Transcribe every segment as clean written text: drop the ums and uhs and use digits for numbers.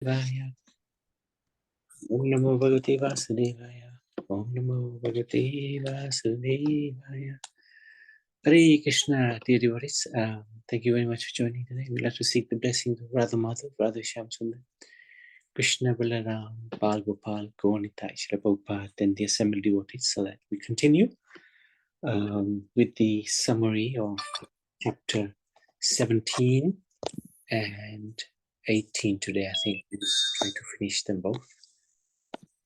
Vaya. Om Namo Bhagavate Vasudevaya. Om Namo Bhagavate Vasudevaya. Hare Krishna, dear devotees. Thank you very much for joining today. We'd like to seek the blessings of Radha Madhav, Radha Shyamsundar, Krishna Balaram, Bal Gopal, Gauranitai, Shri Prabhupada, and the assembled devotees, so that we continue with the summary of chapter 17 and 18 today. I think we'll try to finish them both.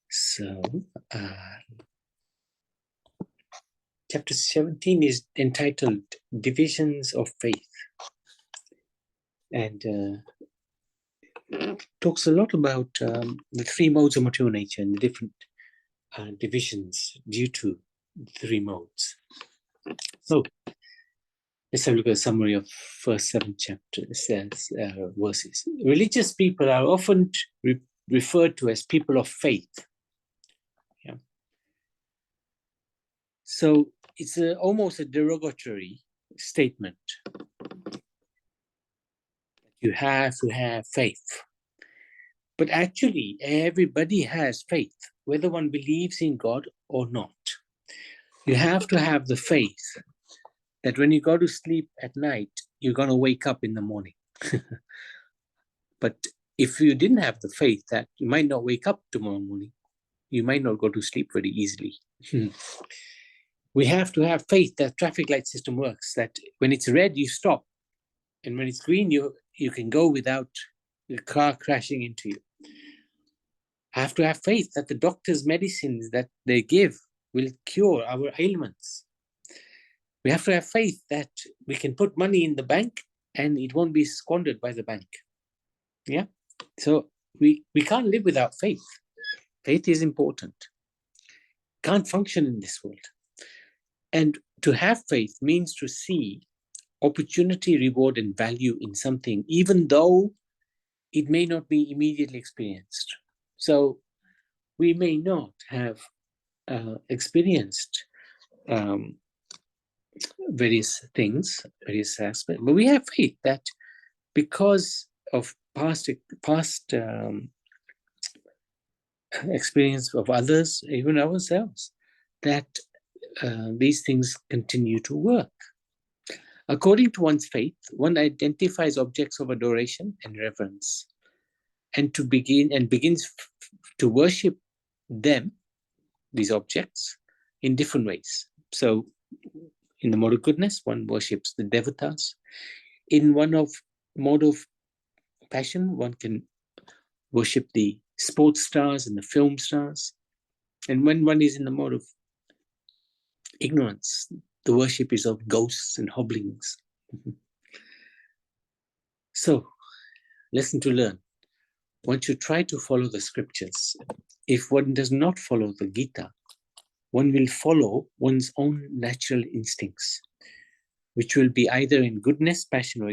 So, chapter 17 is entitled Divisions of Faith, and talks a lot about the three modes of material nature and the different divisions due to the three modes. So, let's have a look at a summary of first 7 chapter. It says verses. Religious people are often referred to as people of faith. Yeah. So it's almost a derogatory statement. You have to have faith. But actually, everybody has faith, whether one believes in God or not. You have to have the faith that when you go to sleep at night, you're going to wake up in the morning. But if you didn't have the faith that you might not wake up tomorrow morning, you might not go to sleep very easily. We have to have faith that traffic light system works, that when it's red, you stop. And when it's green, you can go without the car crashing into you. Have to have faith that the doctor's medicines that they give will cure our ailments. We have to have faith that we can put money in the bank and it won't be squandered by the bank. Yeah. So we can't live without faith. Faith is important. Can't function in this world. And to have faith means to see opportunity, reward, and value in something, even though it may not be immediately experienced. So we may not have experienced various things, various aspects, but we have faith that because of past experience of others, even ourselves, that these things continue to work. According to one's faith, one identifies objects of adoration and reverence, and begins to worship them, these objects, in different ways. So, in the mode of goodness, one worships the devatas. In mode of passion, one can worship the sports stars and the film stars. And when one is in the mode of ignorance, the worship is of ghosts and hobblings. So, lesson to learn. One should try to follow the scriptures. If one does not follow the Gita, one will follow one's own natural instincts, which will be either in goodness, passion, or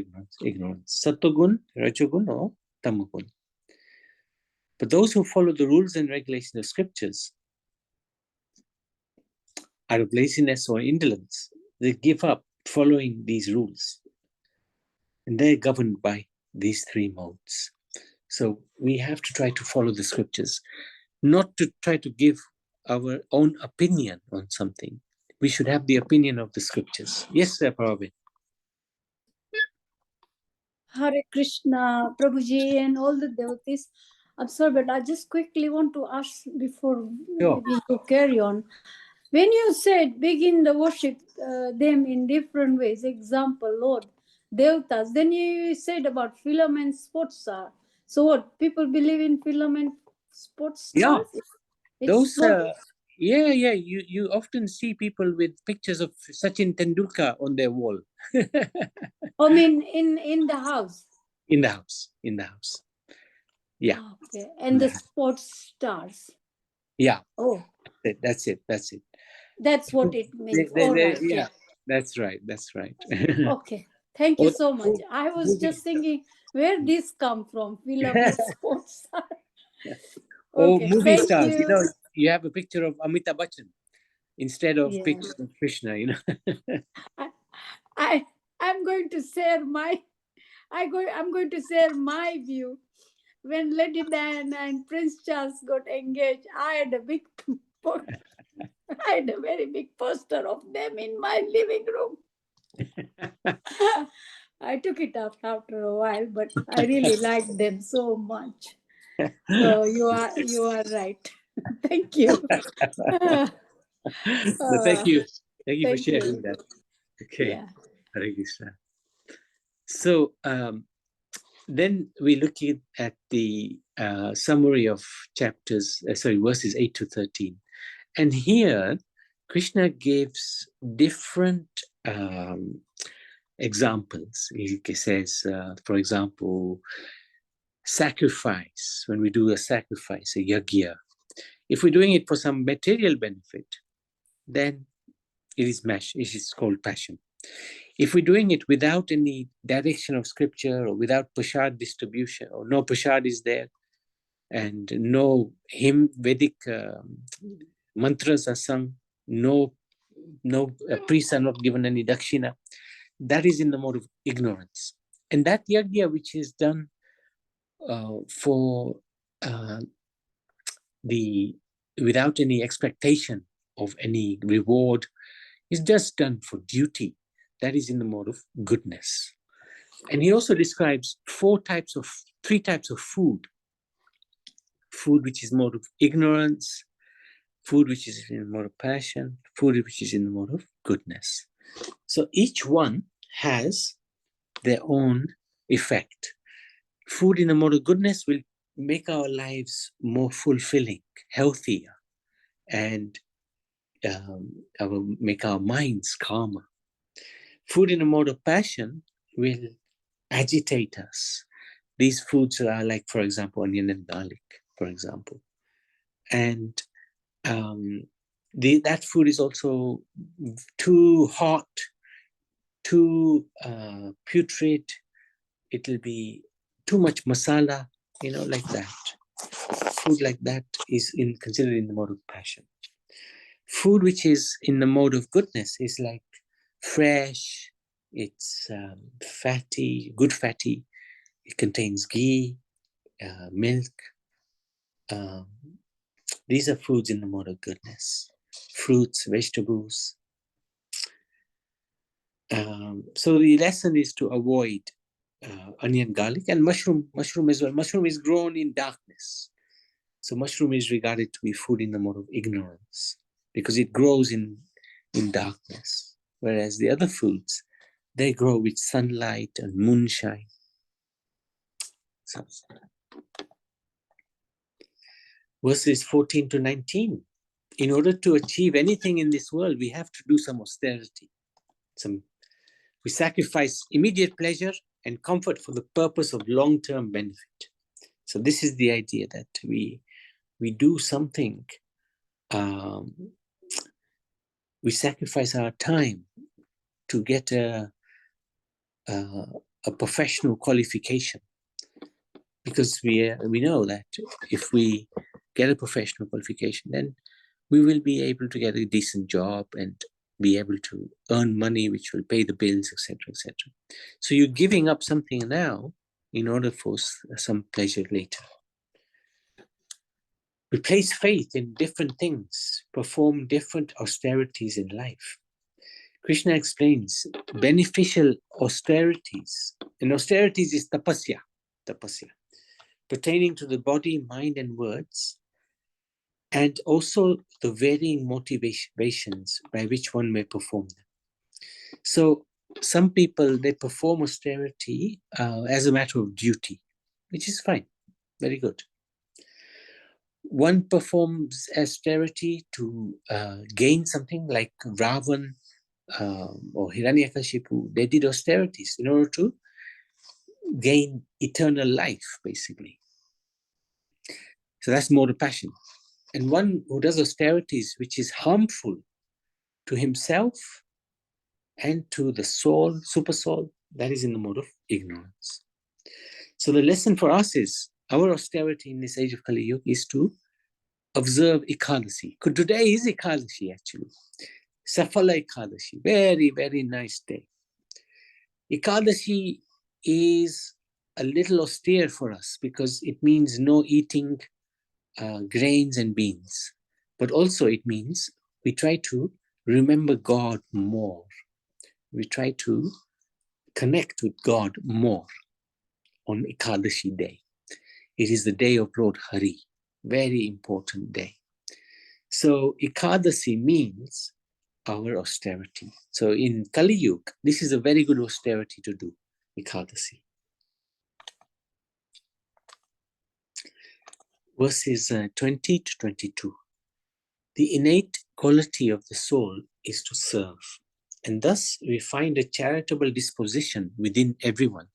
ignorance. Sattvagun, Rajagun, or Tamagun. But those who follow the rules and regulations of scriptures, out of laziness or indolence, they give up following these rules. And they're governed by these three modes. So we have to try to follow the scriptures, not to try to give our own opinion on something. We should have the opinion of the scriptures. Yes, Sir Prabhupada. Hare Krishna, Prabhuji, and all the devotees. I'm sorry, but I just quickly want to ask before Sure. you carry on. When you said begin the worship them in different ways, example, Lord, devatas, then you said about filament sports star. So what, people believe in filament sports stars? Yeah. Those, you often see people with pictures of Sachin Tendulkar on their wall. I mean, in the house. In the house. Yeah. Okay. And the sports stars. Yeah. Oh. That's it. That's what it means. Yeah. That's right. Okay. Thank you so much. I was just thinking where this come from. Filament sports star. Or Okay, movie stars. you. You have a picture of Amitabh Bachchan instead of picture of Krishna. I'm going to share my. I'm going to share my view. when Lady Diana and Prince Charles got engaged, I had a big, I had a very big poster of them in my living room. I took it up after a while, but I really liked them so much. So you are right. Thank you. So thank you. Thank you for Thank sharing you. that. Okay. Yeah. Hare Krishna. So then we look at the summary of verses 8 to 13. And here, Krishna gives different examples. He says, for example, sacrifice. When we do a sacrifice, a yajna, if we're doing it for some material benefit, then it is called passion. If we're doing it without any direction of scripture or without prasad distribution, or no prasad is there, and no Vedic mantras are sung, no priests are not given any dakshina, that is in the mode of ignorance. And that yajna which is done for without any expectation of any reward, is just done for duty. That is in the mode of goodness. And he also describes three types of food. Food which is mode of ignorance, food which is in the mode of passion, food which is in the mode of goodness. So each one has their own effect. Food in the mode of goodness will make our lives more fulfilling, healthier, and make our minds calmer. Food in a mode of passion will agitate us. These foods are like, for example, onion and garlic, for example. And that food is also too hot, too putrid. It'll be too much masala, like that. Food like that is considered in the mode of passion. Food which is in the mode of goodness is like fresh, it's fatty, good fatty. It contains ghee, milk. These are foods in the mode of goodness. Fruits, vegetables. So the lesson is to avoid onion, garlic, and mushroom as well. Mushroom is grown in darkness. So mushroom is regarded to be food in the mode of ignorance because it grows in darkness. Whereas the other foods, they grow with sunlight and moonshine. So, verses 14 to 19. In order to achieve anything in this world, we have to do some austerity. We sacrifice immediate pleasure and comfort for the purpose of long-term benefit. So this is the idea that we do something. We sacrifice our time to get a professional qualification, because we know that if we get a professional qualification, then we will be able to get a decent job and be able to earn money which will pay the bills, etc., etc. So you're giving up something now in order for some pleasure later. We place faith in different things, perform different austerities in life. Krishna explains beneficial austerities. And austerities is tapasya, pertaining to the body, mind, and words, and also the varying motivations by which one may perform them. So some people, they perform austerity as a matter of duty, which is fine, very good. One performs austerity to gain something, like Ravan or Hiranyakashipu. They did austerities in order to gain eternal life, basically. So that's more the passion. And one who does austerities which is harmful to himself and to the soul, super soul, that is in the mode of ignorance. So the lesson for us is, our austerity in this age of Kali Yuga is to observe Ekadasi. Today is Ekadasi, actually. Safala Ekadashi, very, very nice day. Ekadashi is a little austere for us because it means no eating grains and beans. But also it means we try to remember God more. We try to connect with God more on Ekadashi day. It is the day of Lord Hari, very important day. So Ekadasi means our austerity. So in Kali Yuga, this is a very good austerity to do, Ekadasi. Verses 20 to 22. The innate quality of the soul is to serve, and thus we find a charitable disposition within everyone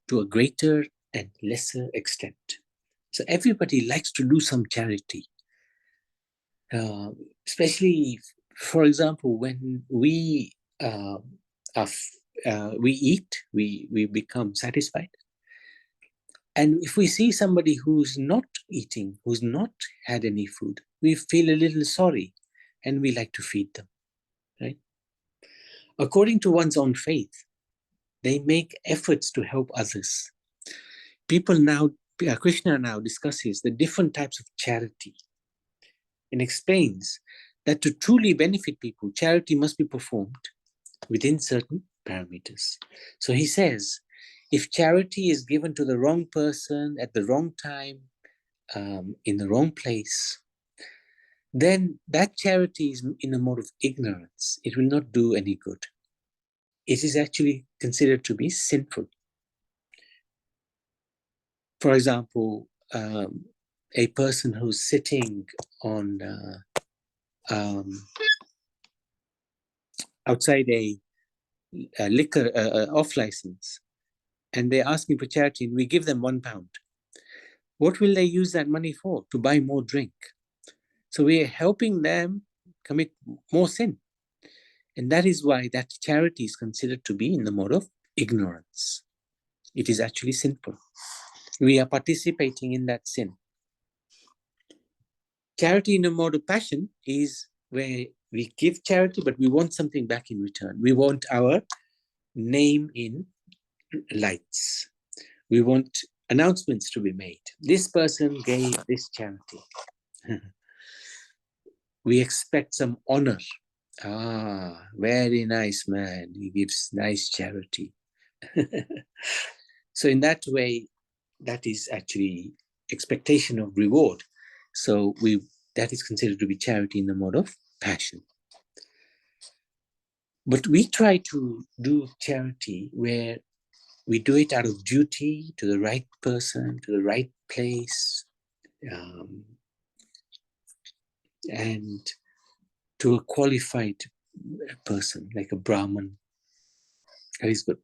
to a greater and lesser extent. So everybody likes to do some charity, especially, for example, when we we eat, we become satisfied. And if we see somebody who's not eating, who's not had any food, we feel a little sorry and we like to feed them, right? According to one's own faith, they make efforts to help others. People now, Krishna now discusses the different types of charity and explains that to truly benefit people, charity must be performed within certain parameters. So he says, if charity is given to the wrong person at the wrong time, in the wrong place, then that charity is in a mode of ignorance. It will not do any good. It is actually considered to be sinful. For example, a person who's sitting on outside a liquor off license, and they're asking for charity, and we give them £1. What will they use that money for? To buy more drink. So we are helping them commit more sin. And that is why that charity is considered to be in the mode of ignorance. It is actually sinful. We are participating in that sin. Charity in a mode of passion is where we give charity, but we want something back in return. We want our name in lights. We want announcements to be made. This person gave this charity. We expect some honor. Ah, very nice man. He gives nice charity. So in that way, that is actually expectation of reward. So that is considered to be charity in the mode of passion. But we try to do charity where we do it out of duty to the right person, to the right place, and to a qualified person, like a Brahmin. That is good.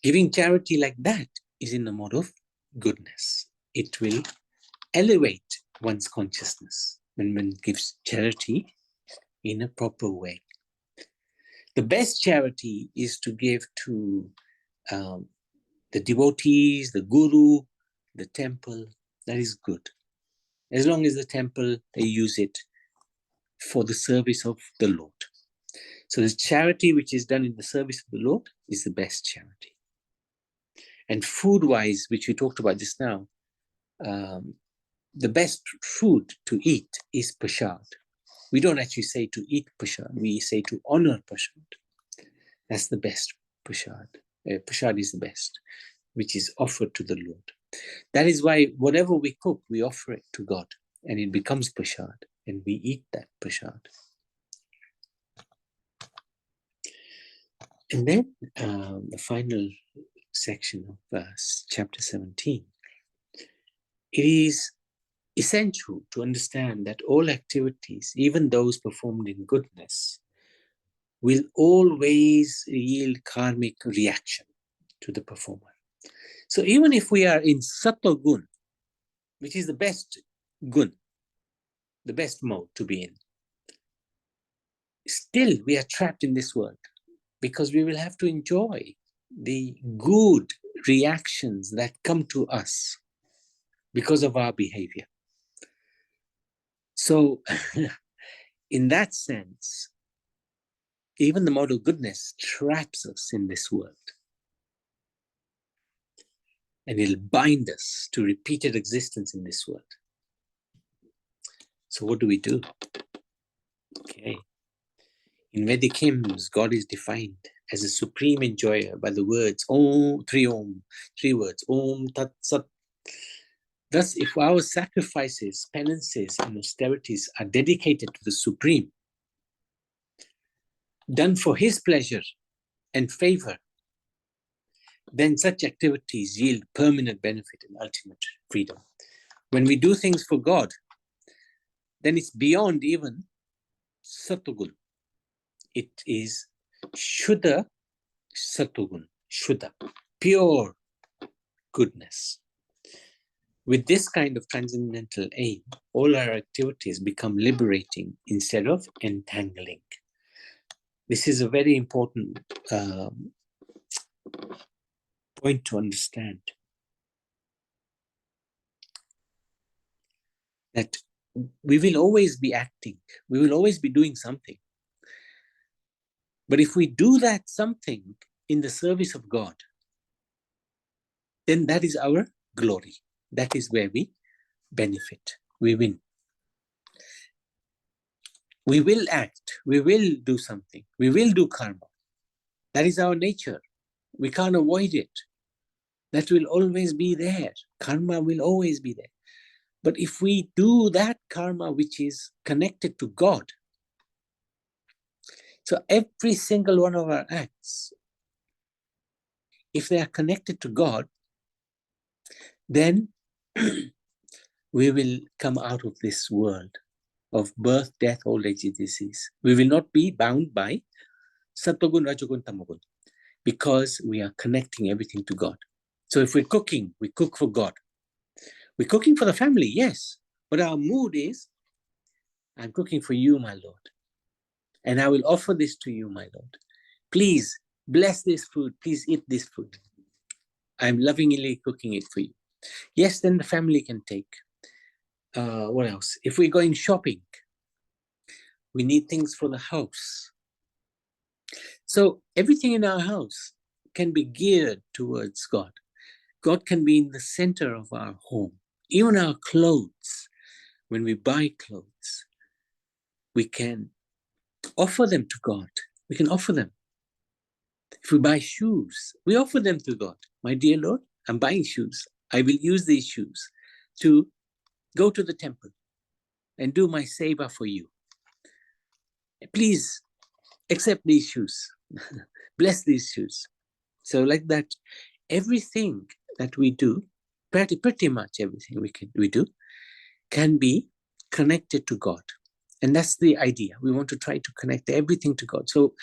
Giving charity like that is in the mode of goodness. It will elevate one's consciousness when one gives charity in a proper way. The best charity is to give to the devotees, the guru, the temple. That is good. As long as the temple, they use it for the service of the Lord. So the charity which is done in the service of the Lord is the best charity. And food-wise, which we talked about just now, the best food to eat is prasad. We don't actually say to eat prasad, we say to honor prasad. That's the best prasad. Prasad is the best, which is offered to the Lord. That is why whatever we cook, we offer it to God, and it becomes prasad, and we eat that prasad. And then the final section of chapter 17. It is essential to understand that all activities, even those performed in goodness, will always yield karmic reaction to the performer. So even if we are in Sattva Gun, which is the best gun, the best mode to be in, still we are trapped in this world because we will have to enjoy the good reactions that come to us because of our behavior. So in that sense, even the mode of goodness traps us in this world. and it'll bind us to repeated existence in this world. So what do we do? Okay. In Vedic hymns, God is defined as a supreme enjoyer by the words Om, three words, Om Tat Sat. Thus, if our sacrifices, penances, and austerities are dedicated to the Supreme, done for His pleasure and favor, then such activities yield permanent benefit and ultimate freedom. When we do things for God, then it's beyond even Satugun. It is Shuddha Satugun, Shuddha, pure goodness. With this kind of transcendental aim, all our activities become liberating instead of entangling. This is a very important point to understand. That we will always be acting, we will always be doing something. But if we do that something in the service of God, then that is our glory. That is where we benefit, we win. We will act, we will do something, we will do karma. That is our nature. We can't avoid it. That will always be there. Karma will always be there. But if we do that karma which is connected to God, so every single one of our acts, if they are connected to God, then we will come out of this world of birth, death, old age, disease. We will not be bound by Sattvagun, Rajagun, Tamagun, because we are connecting everything to God. So if we're cooking, we cook for God. We're cooking for the family, yes, but our mood is, I'm cooking for you, my Lord, and I will offer this to you, my Lord. Please bless this food, please eat this food. I'm lovingly cooking it for you. Yes, then the family can take. What else? If we're going shopping, we need things for the house. So everything in our house can be geared towards God. God can be in the center of our home. Even our clothes, when we buy clothes, we can offer them to God. We can offer them. If we buy shoes, we offer them to God. My dear Lord, I'm buying shoes. I will use these shoes to go to the temple and do my seva for you. Please accept these shoes. Bless these shoes. So like that, everything that we do, pretty much everything we do, can be connected to God. And that's the idea. We want to try to connect everything to God. So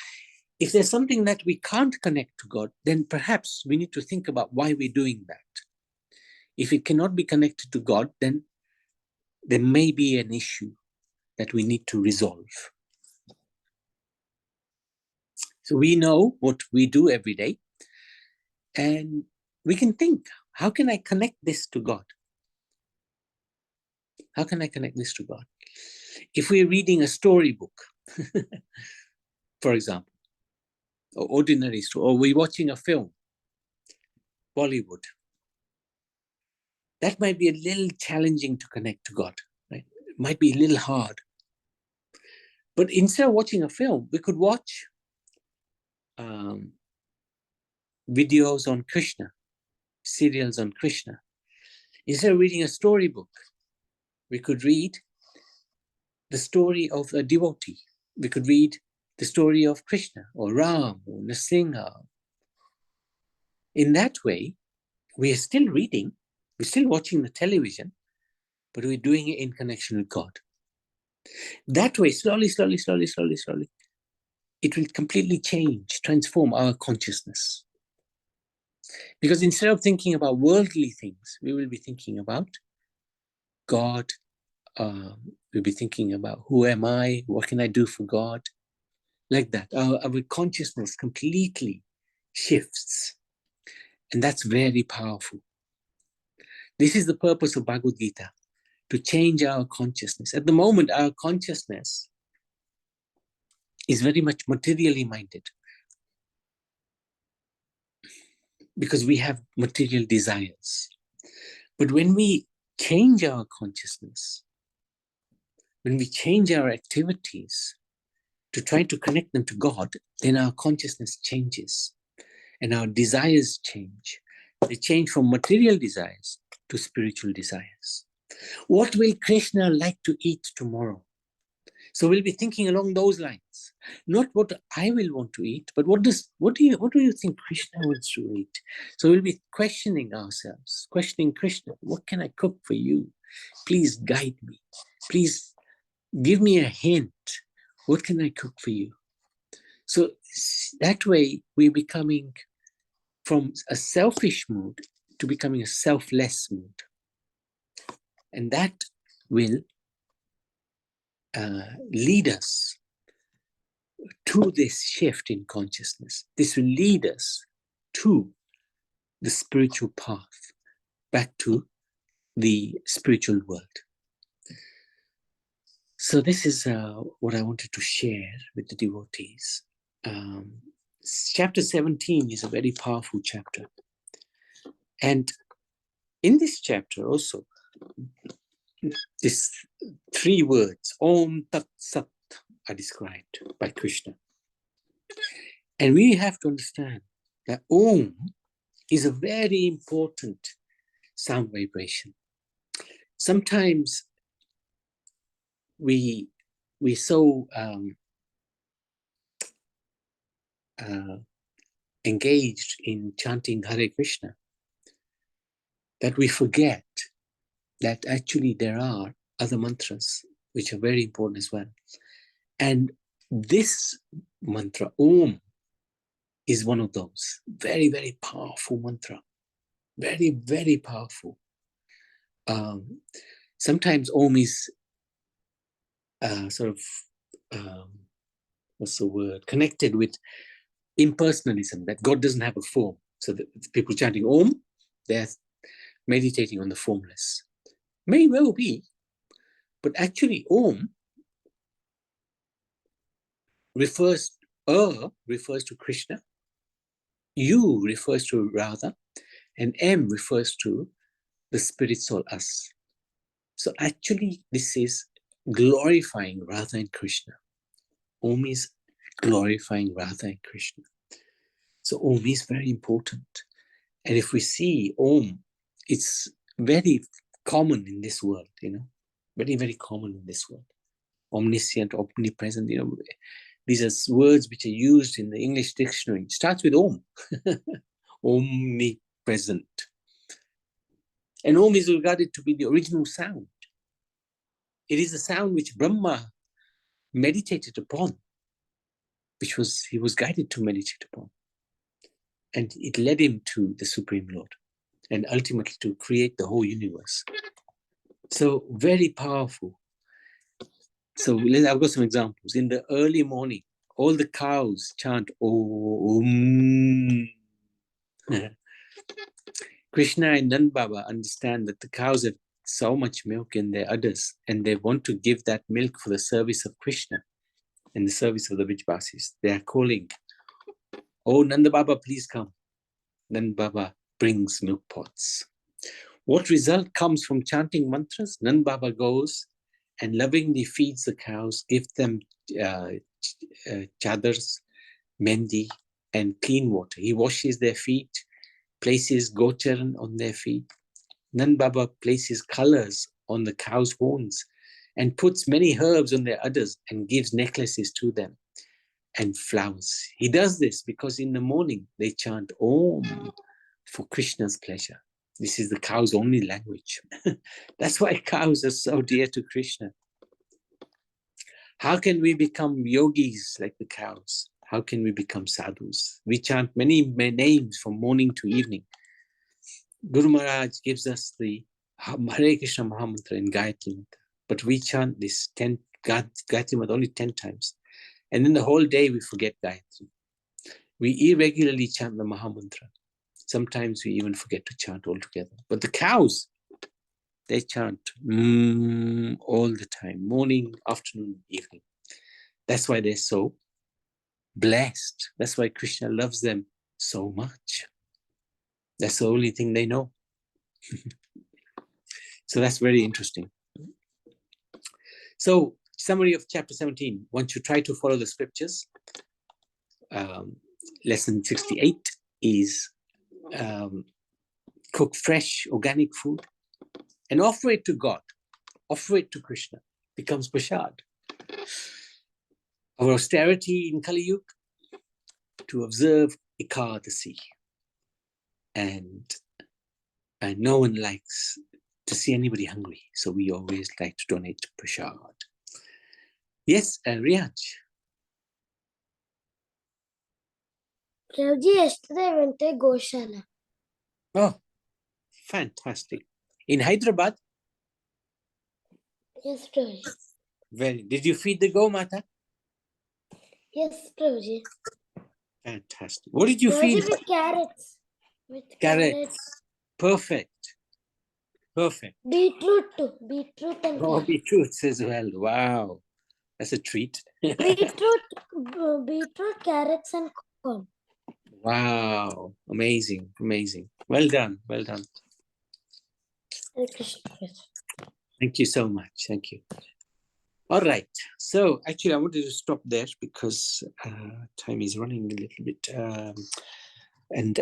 if there's something that we can't connect to God, then perhaps we need to think about why we're doing that. If it cannot be connected to God, then there may be an issue that we need to resolve. So we know what we do every day, and we can think, how can I connect this to God? How can I connect this to God? If we're reading a storybook, for example, or ordinary story, or we're watching a film, Bollywood, that might be a little challenging to connect to God, right? It might be a little hard. But instead of watching a film, we could watch videos on Krishna, serials on Krishna. Instead of reading a storybook, we could read the story of a devotee. We could read the story of Krishna or Ram or Nrsimha. In that way, we are still reading, we're still watching the television, but we're doing it in connection with God. That way, slowly, it will completely change, transform our consciousness. Because instead of thinking about worldly things, we will be thinking about God. We'll be thinking about who am I? What can I do for God? Like that. Our consciousness completely shifts. And that's very powerful. This is the purpose of Bhagavad Gita, to change our consciousness. At the moment, our consciousness is very much materially minded. because we have material desires. But when we change our consciousness, when we change our activities to try to connect them to God, then our consciousness changes and our desires change. They change from material desires to spiritual desires. What will Krishna like to eat tomorrow? So we'll be thinking along those lines, not what I will want to eat, but what do you think Krishna wants to eat? So we'll be questioning ourselves, questioning Krishna. What can I cook for you? Please guide me. Please give me a hint. What can I cook for you? So that way we're becoming from a selfish mood to becoming a selfless mood. And that will lead us to this shift in consciousness. This will lead us to the spiritual path, back to the spiritual world. So this is what I wanted to share with the devotees. Chapter 17 is a very powerful chapter. And in this chapter also, these 3 words, Om Tat Sat, are described by Krishna. And we have to understand that Om is a very important sound vibration. Sometimes we so engaged in chanting Hare Krishna that we forget that actually there are other mantras which are very important as well. And this mantra, Om, is one of those. Very, very powerful mantra. Very, very powerful. Sometimes Om is what's the word? Connected with impersonalism, that God doesn't have a form. So that people chanting Om, they're meditating on the formless. May well be, but actually Om refers to Krishna, U refers to Radha, and M refers to the spirit soul, us. So actually this is glorifying Radha and Krishna. Om is glorifying Radha and Krishna. So Om is very important. And if we see Om, it's very common in this world, very, very common in this world. Omniscient, omnipresent, these are words which are used in the English dictionary. It starts with Om, omnipresent. And Om is regarded to be the original sound. It is the sound which Brahma meditated upon, he was guided to meditate upon. And it led him to the Supreme Lord and ultimately to create the whole universe. So very powerful. So I've got some examples. In the early morning, all the cows chant Om. Krishna and Nand Baba understand that the cows have so much milk in their udders and they want to give that milk for the service of Krishna and the service of the Vrijvasis. They are calling, "Oh, Nanda Baba, please come." Nand Baba brings milk pots. What result comes from chanting mantras? Nand Baba goes and lovingly feeds the cows, gives them chadars, mendi, and clean water. He washes their feet, places gocharan on their feet. Nand Baba places colors on the cow's horns and puts many herbs on their udders and gives necklaces to them and flowers. He does this because in the morning they chant Om for Krishna's pleasure. This is the cow's only language. That's why cows are so dear to Krishna. How can we become yogis like the cows? How can we become sadhus? We chant many names from morning to evening. Guru Maharaj gives us the Hare Krishna Mahamantra in Gayatri Mantra, but we chant this Gayatri Mantra only 10 times. And then the whole day we forget Gayatri. We irregularly chant the Mahamantra. Sometimes we even forget to chant altogether. But the cows, they chant all the time, morning, afternoon, evening. That's why they're so blessed. That's why Krishna loves them so much. That's the only thing they know. So that's very interesting. So, summary of chapter 17. Once you try to follow the scriptures, lesson 68 is cook fresh organic food and offer it to God, offer it to Krishna, becomes prasad. Our austerity in Kali Yuga, to observe Ekadasi, and no one likes to see anybody hungry, so we always like to donate to prasad. Yes, Riyaj. Prabhuji, yesterday I went to Goshala. Oh, fantastic. In Hyderabad? Yes, Prabhuji. Did you feed the Gomata? Yes, Prabhuji. Fantastic. What did you Prabhuji, feed? with carrots. With Carrots. Perfect. Perfect. Beetroot too. Beetroot and Oh, carrots. beetroots as well. Wow. That's a treat. Beetroot, carrots and corn. Wow. Amazing. Amazing. Well done. Well done. Hare Krishna. Thank you so much. Thank you. All right. So actually, I wanted to stop there because time is running a little bit. And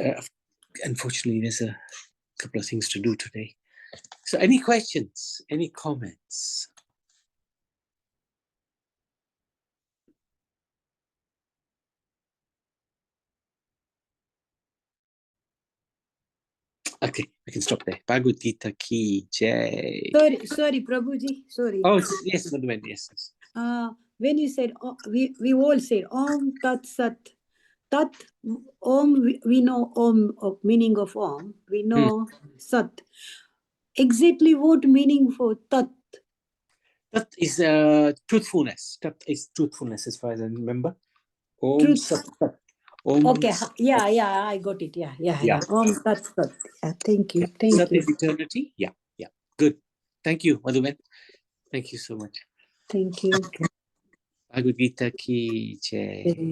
unfortunately, there's a couple of things to do today. So any questions? Any comments? Okay, we can stop there. Bhagavad Gita ki jai. Sorry, Prabhuji. Sorry. Oh, yes, Madhuben, yes. When you said, we all said, Om Tat Sat. Tat, Om, we know Om, of meaning of Om. We know Sat. Exactly what meaning for Tat? Tat is truthfulness. Tat is truthfulness as far as I remember. Om Truth. Sat Tat. Om Okay, Sat. yeah, I got it. Yeah. Om Tat Sat. Thank you. Sat is eternity. Yeah. Good. Thank you, Madhuben. Thank you so much. Thank you. Bhagavad Gita ki jai.